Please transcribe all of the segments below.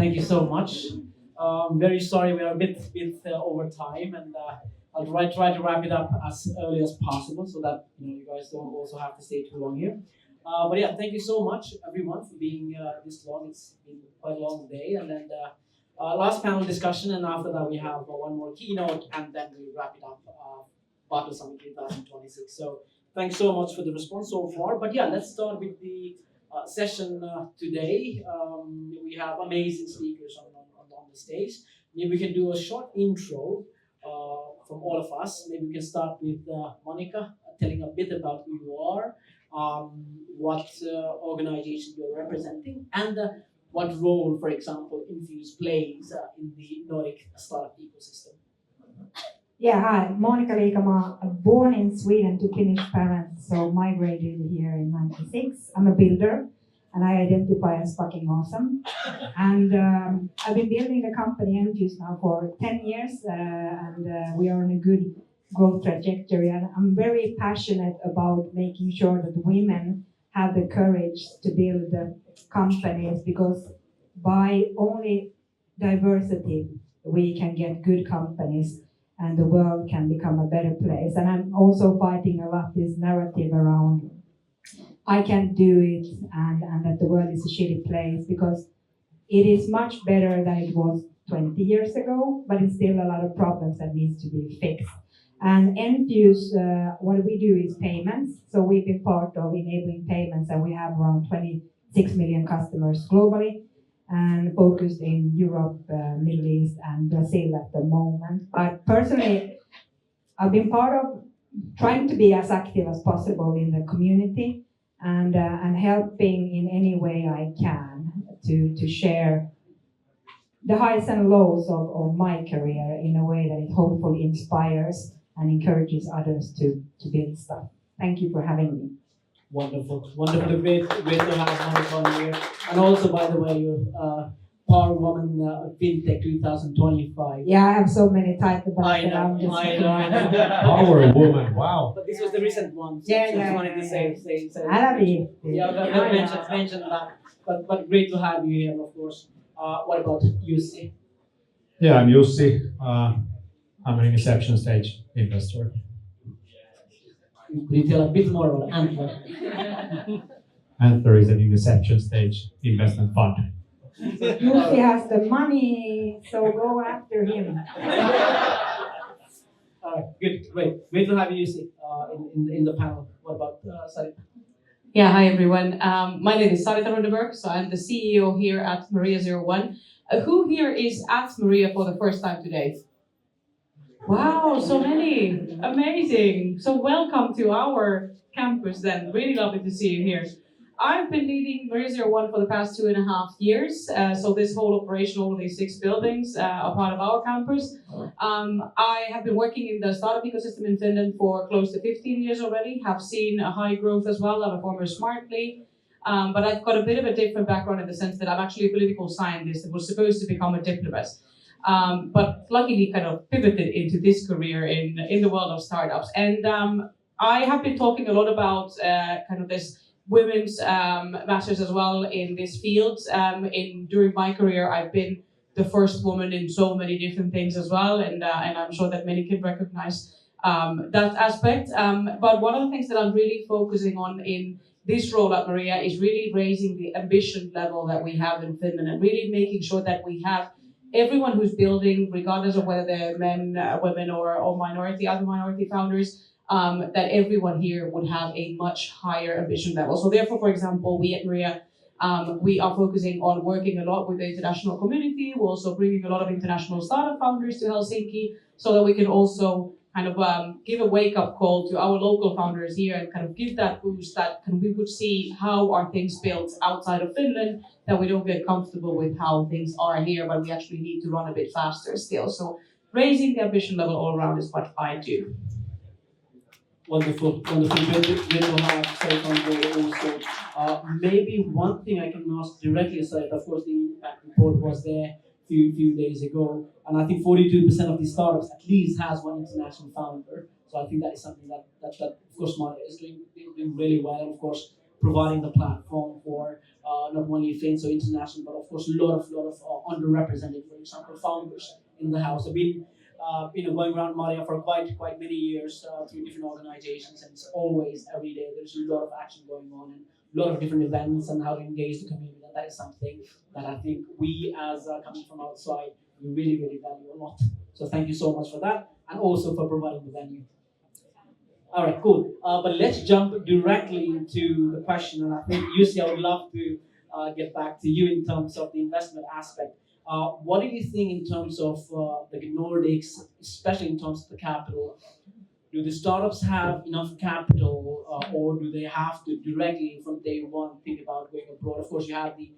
Thank you so much. Very sorry we are a bit over time, and I'll try to wrap it up as early as possible so that you guys don't also have to stay too long here. But yeah, thank you so much everyone for being this long. It's been quite a long day, and then last panel discussion, and after that we have one more keynote, and then we wrap it up. Bato Summit 2026. So thanks so much for the response so far. But yeah, let's start with the session today. We have amazing speakers on the stage. Maybe we can do a short intro from all of us. Maybe we can start with Monika, telling a bit about who you are, what organization you're representing, and what role, for example, Enfuce plays in the Nordic startup ecosystem. Yeah, hi, Monika Liikamaa, born in Sweden to Finnish parents, so migrated here in '96. I'm a builder, and I identify as fucking awesome. And I've been building the company Enfuce now for 10 years, and we are on a good growth trajectory. And I'm very passionate about making sure that women have the courage to build companies, because by only diversity we can get good companies and the world can become a better place. And I'm also fighting a lot this narrative around I can't do it and that the world is a shitty place, because it is much better than it was 20 years ago, but it's still a lot of problems that needs to be fixed. And Enfuce, what we do is payments. So we've been part of enabling payments, and we have around 26 million customers globally, and focused in Europe, Middle East, and Brazil at the moment. But personally, I've been part of trying to be as active as possible in the community, and helping in any way I can to share the highs and lows of my career in a way that it hopefully inspires and encourages others to build stuff. Thank you for having me. Wonderful. Great to have Monika on here. And also, by the way, you're Power Woman FinTech 2025. Yeah, I have so many titles, but I know. Power Woman, wow. But this was the recent one. So Yeah. just wanted to say. I love you. Yeah, mention that. But great to have you here, of course. What about Jussi? Yeah, I'm Jussi. I'm an inception stage investor. Could you tell a bit more about Antler? Antler is an inception stage investment fund. Jussi has the money, so go after him. Good, great to have you, Jussi, in the panel. What about Sarita? Yeah, hi everyone. My name is Sarita Runeberg, so I'm the CEO here at Maria01. Who here is at Maria for the first time today? Wow, so many. Amazing. So welcome to our campus then. Really lovely to see you here. I've been leading Maria01 for the past 2.5 years. So this whole operation, all these 6 buildings are part of our campus. I have been working in the startup ecosystem in Finland for close to 15 years already. Have seen a high growth as well. I'm a former Smartly. But I've got a bit of a different background in the sense that I'm actually a political scientist and was supposed to become a diplomat. But luckily kind of pivoted into this career in the world of startups. And I have been talking a lot about kind of this women's matters as well in this field. During my career, I've been the first woman in so many different things as well, and I'm sure that many can recognize that aspect. But one of the things that I'm really focusing on in this role at Maria is really raising the ambition level that we have in Finland, and really making sure that we have everyone who's building, regardless of whether they're men, women, or other minority founders, that everyone here would have a much higher ambition level. So therefore, for example, we at Maria, we are focusing on working a lot with the international community. We're also bringing a lot of international startup founders to Helsinki, so that we can also kind of give a wake-up call to our local founders here and kind of give that boost that we would see how are things built outside of Finland, that we don't get comfortable with how things are here, but we actually need to run a bit faster still. So raising the ambition level all around is what I do. Wonderful. Great to have Sarita on board also. Maybe one thing I can ask directly, Sarita, of course the impact report was there few days ago, and I think 42% of the startups at least has one international founder. So I think that is something that of course Maria is doing really well, and of course providing the platform for not only Finns or international, but of course a lot of underrepresented, for example, founders in the house. I've been going around Maria for quite many years through different organizations, and it's always every day there's a lot of action going on and a lot of different events and how to engage the community. And that is something that I think we, as coming from outside, we really value a lot. So thank you so much for that, and also for providing the venue. All right, cool. But let's jump directly into the question, and I think Jussi, I would love to get back to you in terms of the investment aspect. What do you think in terms of the Nordics, especially in terms of the capital? Do the startups have enough capital, or do they have to directly from day one think about going abroad? Of course, you have the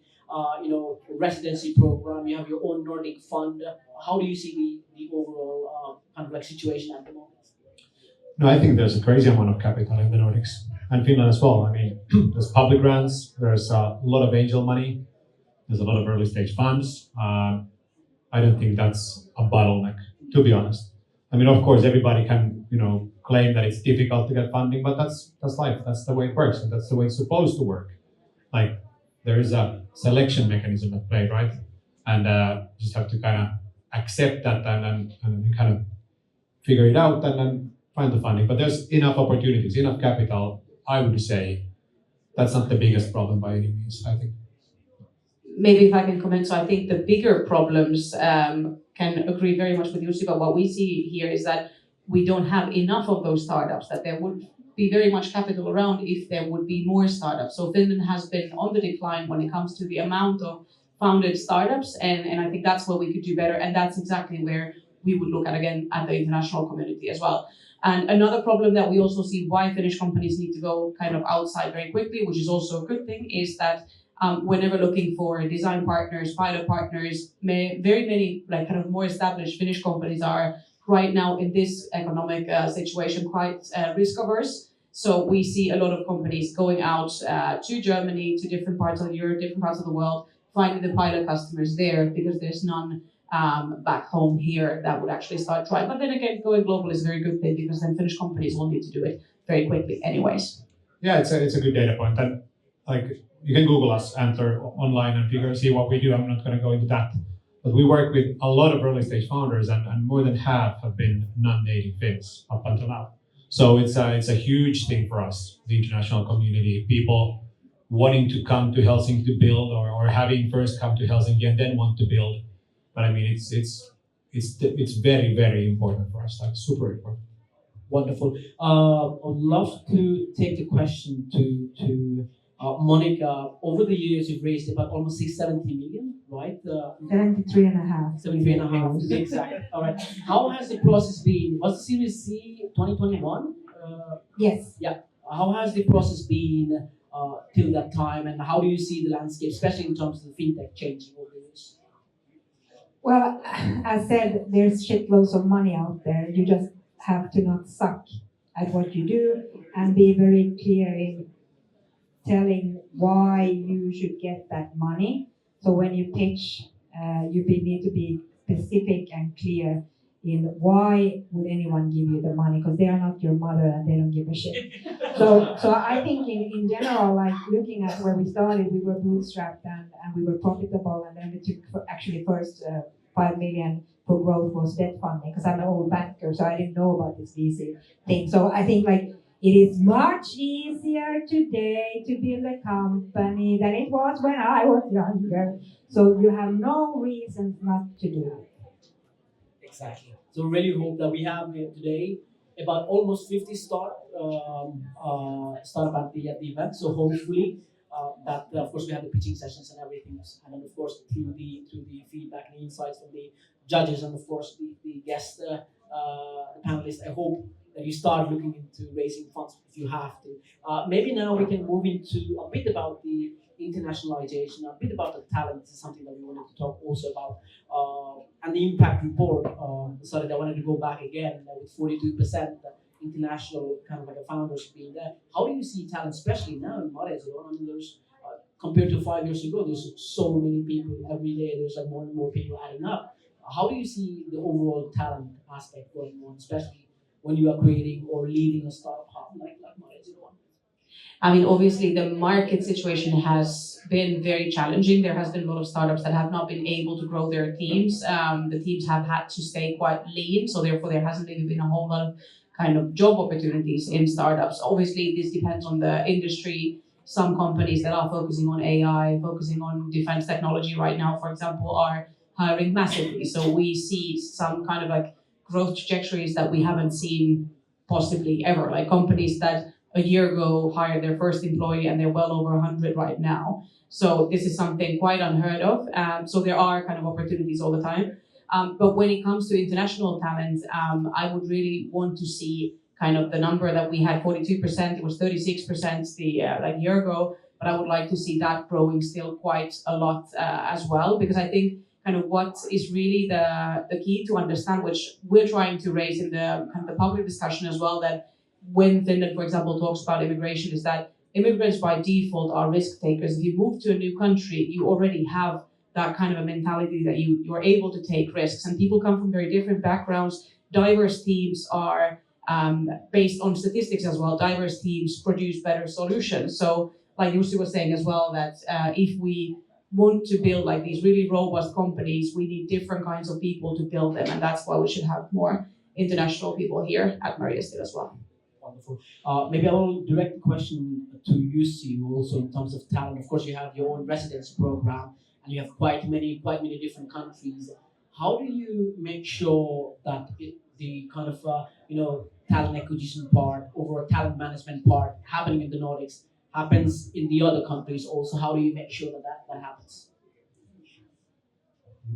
residency program, you have your own Nordic fund. How do you see the overall kind of like situation at the moment? No, I think there's a crazy amount of capital in the Nordics and Finland as well. I mean, there's public grants, there's a lot of angel money, there's a lot of early stage funds. I don't think that's a bottleneck, to be honest. I mean, of course, everybody can, claim that it's difficult to get funding, but that's life. That's the way it works, and that's the way it's supposed to work. Like, there is a selection mechanism at play, right? And just have to kind of accept that and kind of figure it out and then find the funding. But there's enough opportunities, enough capital. I would say that's not the biggest problem by any means, I think. Maybe if I can comment, so I think the bigger problems can agree very much with Jussi, but what we see here is that we don't have enough of those startups, that there would be very much capital around if there would be more startups. So Finland has been on the decline when it comes to the amount of founded startups, and I think that's where we could do better, and that's exactly where we would look at again at the international community as well. And another problem that we also see why Finnish companies need to go kind of outside very quickly, which is also a good thing, is that whenever looking for design partners, pilot partners, very many like kind of more established Finnish companies are right now in this economic situation quite risk averse. So we see a lot of companies going out to Germany, to different parts of Europe, different parts of the world, finding the pilot customers there because there's none back home here that would actually start trying. But then again, going global is a very good thing because then Finnish companies will need to do it very quickly anyways. Yeah, it's a good data point. And like, you can Google us, Antler, online and see what we do. I'm not going to go into that. But we work with a lot of early stage founders, and more than half have been non-native Finns up until now. So it's a huge thing for us, the international community, people wanting to come to Helsinki to build, or having first come to Helsinki and then want to build. But I mean, it's very important for us. Like, super important. Wonderful. I'd love to take the question to Monika. Over the years, you've raised about almost 670 million, right? 73 and a half. 73 and a half, to be exact. All right. How has the process been? Was the Series C 2021? Yes. Yeah. How has the process been till that time, and how do you see the landscape, especially in terms of the fintech changing over the years? Well, as said, there's shitloads of money out there. You just have to not suck at what you do and be very clear in telling why you should get that money. So when you pitch, you need to be specific and clear in why would anyone give you the money, because they are not your mother and they don't give a shit. So I think in general, like looking at where we started, we were bootstrapped and we were profitable, and then we took actually first 5 million for growth was debt funding, because I'm an old banker, so I didn't know about this VC thing. So I think like it is much easier today to build a company than it was when I was younger. So you have no reason not to do it. Exactly. So really hope that we have here today about almost 50 startup at the event. So hopefully that of course we have the pitching sessions and everything, and then of course through the feedback and insights from the judges and of course the guest panelists. I hope that you start looking into raising funds if you have to. Maybe now we can move into a bit about the internationalization, a bit about the talent. This is something that we wanted to talk also about, and the impact report. Sorry, I wanted to go back again with 42% international kind of like a founders being there. How do you see talent, especially now in Marezo? I mean, there's compared to 5 years ago, there's so many people every day. There's like more and more people adding up. How do you see the overall talent aspect going on, especially when you are creating or leading a startup hub like Marezo? I mean, obviously, the market situation has been very challenging. There has been a lot of startups that have not been able to grow their teams. The teams have had to stay quite lean, so therefore there hasn't really been a whole lot of kind of job opportunities in startups. Obviously, this depends on the industry. Some companies that are focusing on AI, focusing on defense technology right now, for example, are hiring massively. So we see some kind of like growth trajectories that we haven't seen possibly ever. Like companies that a year ago hired their first employee and they're well over 100 right now. So this is something quite unheard of. So there are kind of opportunities all the time. But when it comes to international talent, I would really want to see kind of the number that we had 42%, it was 36% the like year ago, but I would like to see that growing still quite a lot as well, because I think kind of what is really the key to understand, which we're trying to raise in the kind of the public discussion as well, that when Finland, for example, talks about immigration, is that immigrants by default are risk takers. If you move to a new country, you already have that kind of a mentality that you are able to take risks, and people come from very different backgrounds. Diverse teams are based on statistics as well. Diverse teams produce better solutions. So, like Jussi was saying as well, that if we want to build like these really robust companies, we need different kinds of people to build them, and that's why we should have more international people here at Maria still as well. Wonderful. Maybe I will direct the question to Jussi also in terms of talent. Of course, you have your own residency program, and you have quite many different countries. How do you make sure that the kind of talent acquisition part, overall talent management part happening in the Nordics happens in the other countries also? How do you make sure that happens?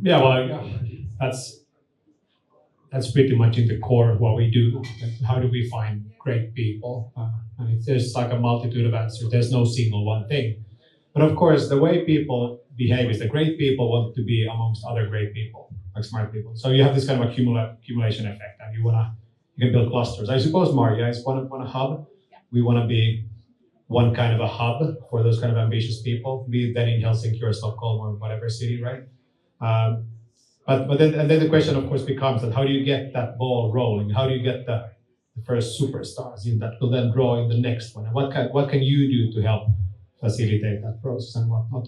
Yeah, well, that's pretty much in the core of what we do. How do we find great people? And there's like a multitude of answers. There's no single one thing. But of course, the way people behave is that great people want to be amongst other great people, like smart people. So you have this kind of accumulation effect, and you can build clusters. I suppose Maria is one hub. Yeah. We want to be one kind of a hub for those kind of ambitious people, be it then in Helsinki or Stockholm or whatever city, right? But then the question, of course, becomes that how do you get that ball rolling? How do you get the first superstars in that will then draw in the next one? And what can you do to help facilitate that process and whatnot?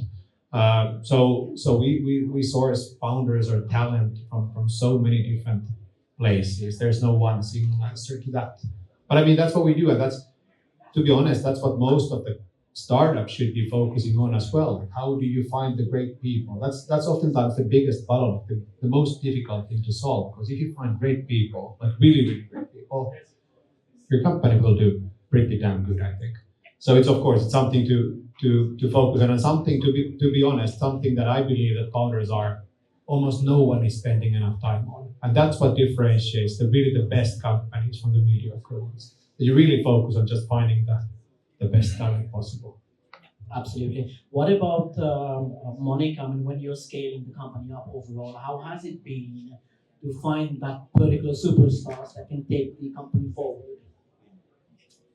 So we source founders or talent from so many different places. There's no one single answer to that. But I mean, that's what we do, and that's, to be honest, that's what most of the startups should be focusing on as well. Like, how do you find the great people? That's oftentimes the biggest bottleneck, the most difficult thing to solve. Because if you find great people, like really, really great people, your company will do pretty damn good, I think. So it's, of course, it's something to focus on, and something to be honest, something that I believe that founders are almost no one is spending enough time on. And that's what differentiates the best companies from the mediocre ones. You really focus on just finding the best talent possible. Absolutely. What about Monika? I mean, when you're scaling the company up overall, how has it been to find that particular superstars that can take the company forward?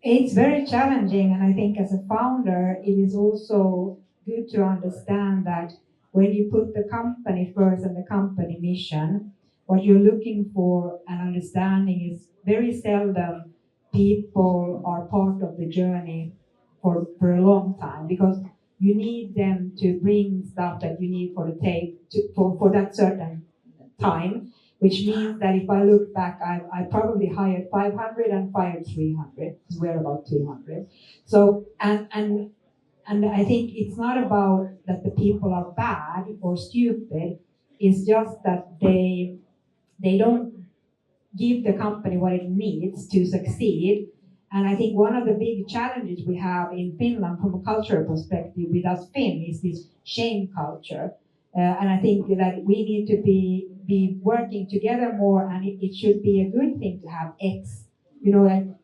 It's very challenging, and I think as a founder, it is also good to understand that when you put the company first and the company mission, what you're looking for and understanding is very seldom people are part of the journey for a long time, because you need them to bring stuff that you need for the tape for that certain time, which means that if I look back, I probably hired 500 and fired 300, because we're about 200. So, and I think it's not about that the people are bad or stupid, it's just that they don't give the company what it needs to succeed. And I think one of the big challenges we have in Finland from a cultural perspective with us Finn is this shame culture. And I think that we need to be working together more, and it should be a good thing to have X, in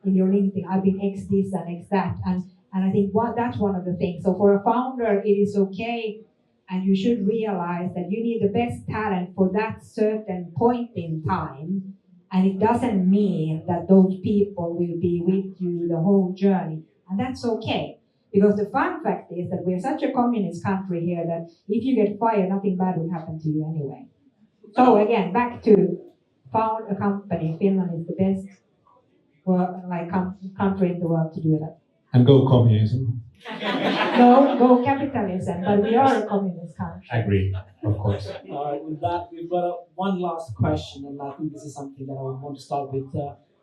your LinkedIn, I've been X this and X that. And I think that's one of the things. So for a founder, it is okay, and you should realize that you need the best talent for that certain point in time. And it doesn't mean that those people will be with you the whole journey. And that's okay. Because the fun fact is that we're such a communist country here that if you get fired, nothing bad will happen to you anyway. So again, back to found a company. Finland is the best country in the world to do that. and go communism. No, go capitalism, but we are a communist country. Agree, of course. All right, with that, we've got one last question, and I think this is something that I would want to start with,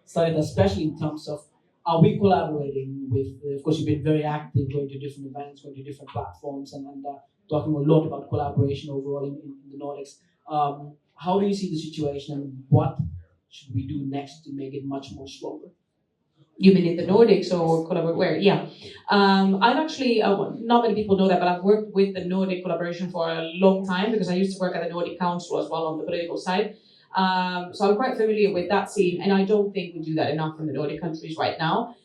Sarita, especially in terms of are we collaborating with, of course, you've been very active, going to different events, going to different platforms, and talking a lot about collaboration overall in the Nordics. How do you see the situation, and what should we do next to make it much more stronger? You mean in the Nordics or collaborate where? Yeah. I've actually, not many people know that, but I've worked with the Nordic collaboration for a long time because I used to work at the Nordic Council as well on the political side. So I'm quite familiar with that scene, and I don't think we do that enough in the Nordic countries right now.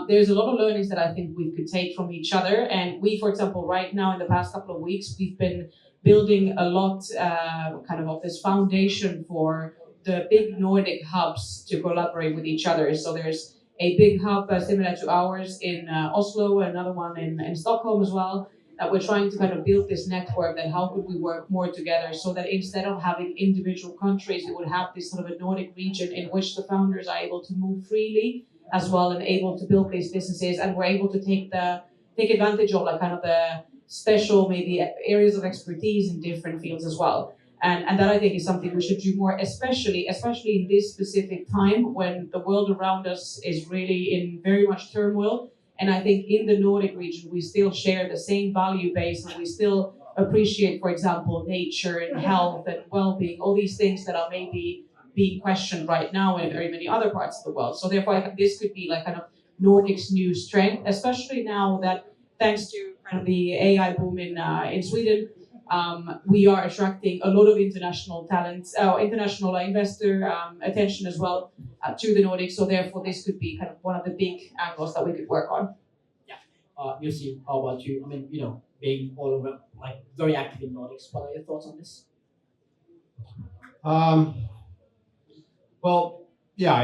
There's a lot of learnings that I think we could take from each other. And we, for example, right now in the past couple of weeks, we've been building a lot of this foundation for the big Nordic hubs to collaborate with each other. So there's a big hub similar to ours in Oslo, another one in Stockholm as well, that we're trying to kind of build this network that how could we work more together so that instead of having individual countries, we would have this sort of a Nordic region in which the founders are able to move freely as well and able to build these businesses, and we're able to take advantage of like kind of the special maybe areas of expertise in different fields as well. And that I think is something we should do more, especially in this specific time when the world around us is really in very much turmoil. And I think in the Nordic region, we still share the same value base, and we still appreciate, for example, nature and health and well-being, all these things that are maybe being questioned right now in very many other parts of the world. So therefore, I think this could be like kind of Nordic's new strength, especially now that thanks to kind of the AI boom in Sweden, we are attracting a lot of international talents, international investor attention as well to the Nordics. So therefore, this could be kind of one of the big angles that we could work on. Yeah. Jussi, how about you? I mean, being all over, like very active in Nordics. What are your thoughts on this? Well, yeah,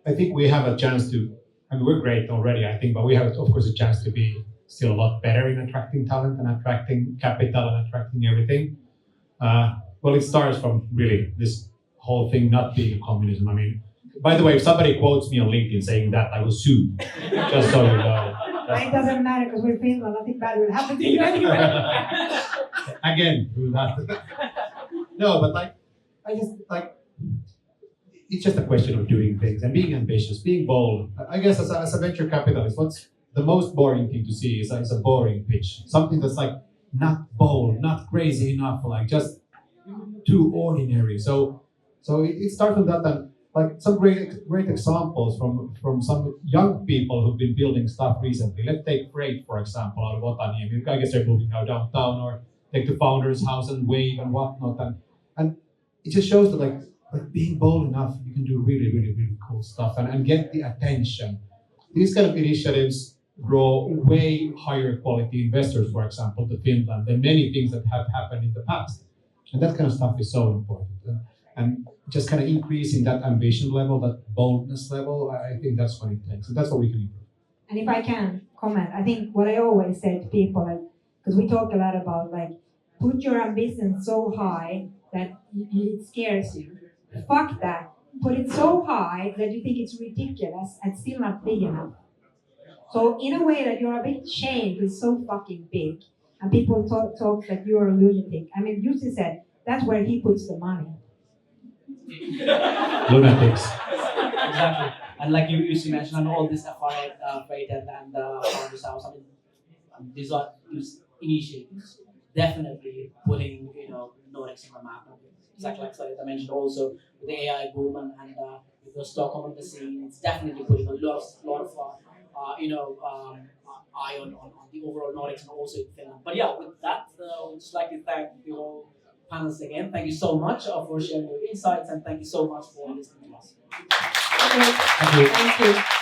I think we have a chance to. I mean, we're great already, I think, but we have, of course, a chance to be still a lot better in attracting talent and attracting capital and attracting everything. Well, it starts from really this whole thing not being a communism. I mean, by the way, if somebody quotes me on LinkedIn saying that, I will sue. Just so you know. It doesn't matter because we're Finland. Nothing bad will happen to you anyway. Again, do that. No, but I just it's just a question of doing things and being ambitious, being bold. I guess as a venture capitalist, what's the most boring thing to see is a boring pitch. Something that's like not bold, not crazy enough, like just too ordinary. So it starts from that, and like some great examples from some young people who've been building stuff recently. Let's take Freight, for example, out of Otaniemi. I guess they're moving now downtown, or take the founder's house and wave and whatnot. And it just shows that like being bold enough, you can do really, really, really cool stuff and get the attention. These kind of initiatives draw way higher quality investors, for example, to Finland than many things that have happened in the past. And that kind of stuff is so important. And just kind of increasing that ambition level, that boldness level, I think that's what it takes. And that's what we can improve. And if I can comment, I think what I always say to people, because we talk a lot about like, put your ambition so high that it scares you. Fuck that. Put it so high that you think it's ridiculous and still not big enough. So in a way that you're a bit shamed is so fucking big, and people talk that you're a lunatic. I mean, Jussi said that's where he puts the money. Lunatics. Exactly. And like you mentioned, and all this Freight and Founders House, I mean, these are initiatives definitely putting Nordics on the map. Exactly like Sarita mentioned, also with the AI boom and with the Stockholm on the scene, it's definitely putting a lot of eye on the overall Nordics and also in Finland. But yeah, with that, I would just like to thank the whole panelists again. Thank you so much for sharing your insights, and thank you so much for listening to us. Thank you.